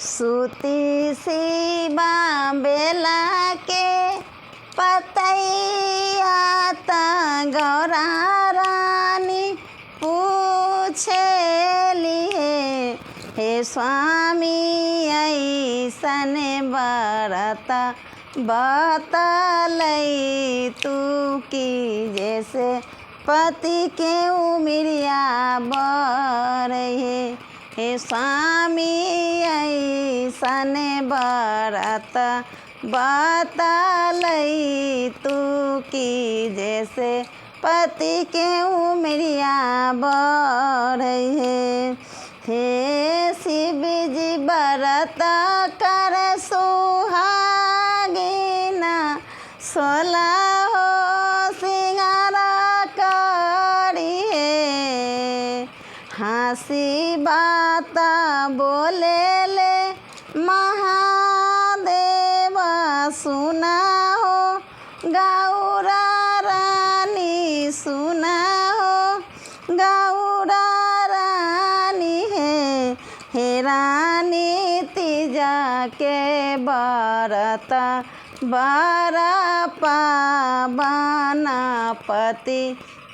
सूती शिवा बेला के पतैया त गौरा रानी पूछेली हे स्वामी ऐसन बरत बतलै तू की जैसे पति के उमिरिया बरहे हे स्वामी ऐसन बरत बतलै तू की जैसे पति के उमिरिया बरहे हे शिव जी बरत कर सुहागिना 16 हो सिंगार करिए हंसी बात बोले ले महादेव सुना हो गौरा रानी सुना हो गौरा रानी हे रानी तीजा के बरत बरा पावना पति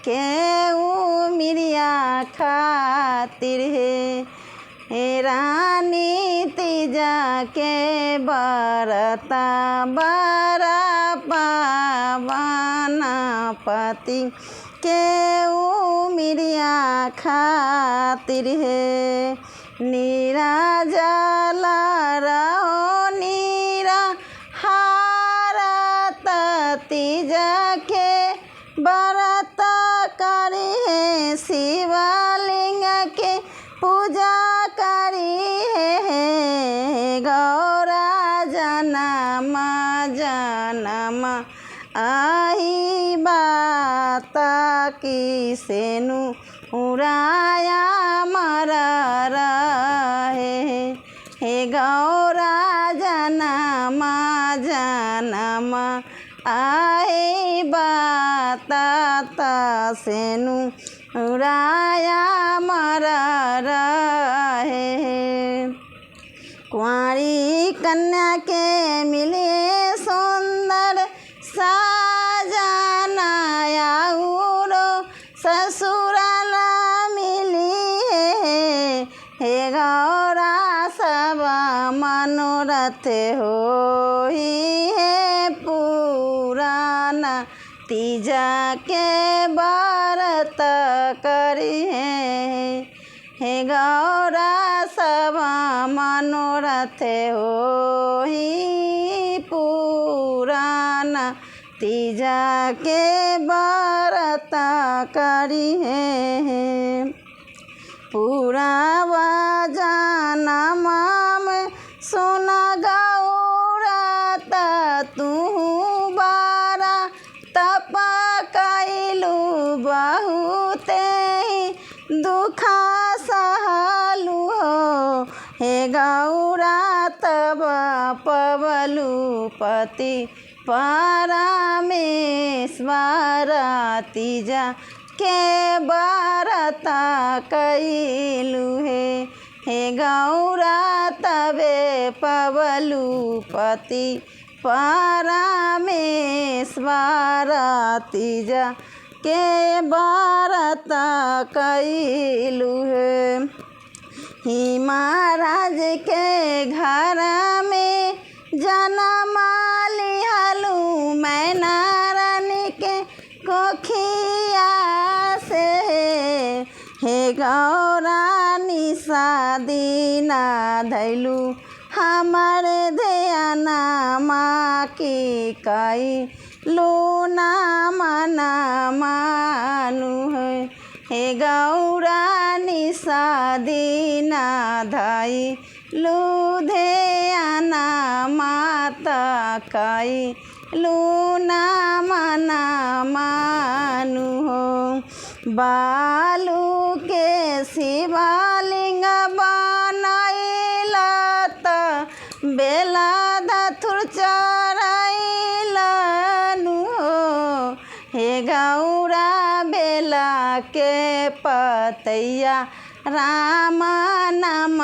के उमिरिया खातिर हे रानी तीजा के बरत बरा पावना पति के उमिरिया खातिर नीरा जला रहो नीरा हारत तीजा के बरत करी शिवलिंग के पूजा करी गौरा जनम जनम आई बात की सेनु उराया मर रहे हे गौरा जनम जनम आए बात सेनु उराया मर रहे कुंवारी कन्या के मिले सुंदर साजना आउरो ससुराल मिली हे गौरा सब मनोरथ होई है पुराना तीजा के बरत करी हे गौरा सब मनोरथ होई पुराना तीजा के बरत करी पूरा जनम में सुना गौरा तू बारा तप कैलू बहुते दुखा सहलू हो हे गौरा तब पवलू पति परमेश्वर तीजा के बरत कैलू हे गौरा तबे पवलू पति परमेश्वर तीजा के बरत कैलू ही महाराज के घर में जनम लिहलू मैना रानी के कोखिया से हे गौरा निशादी ना धैलू हमारे ध्याना माँ की कई लूना मना मानू हे गौरा निशादी ना धाई लुधियाना माता कई लूना मना मानू बालू के शिवलिंग बनैला त बेला धथुर चढ़ैलनु हे गौरा बेला के पतैया राम नाम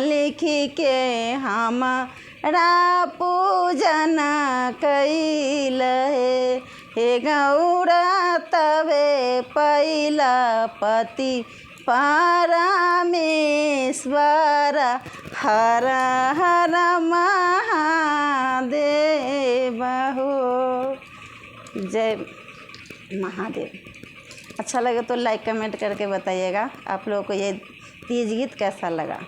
लिख के हमारा पूजन कैल हे गौरा तवे पैला पति परमेश्वर हर हर महादेव हो। जय महादेव। अच्छा लगे तो लाइक कमेंट करके बताइएगा आप लोगों को ये तीज गीत कैसा लगा।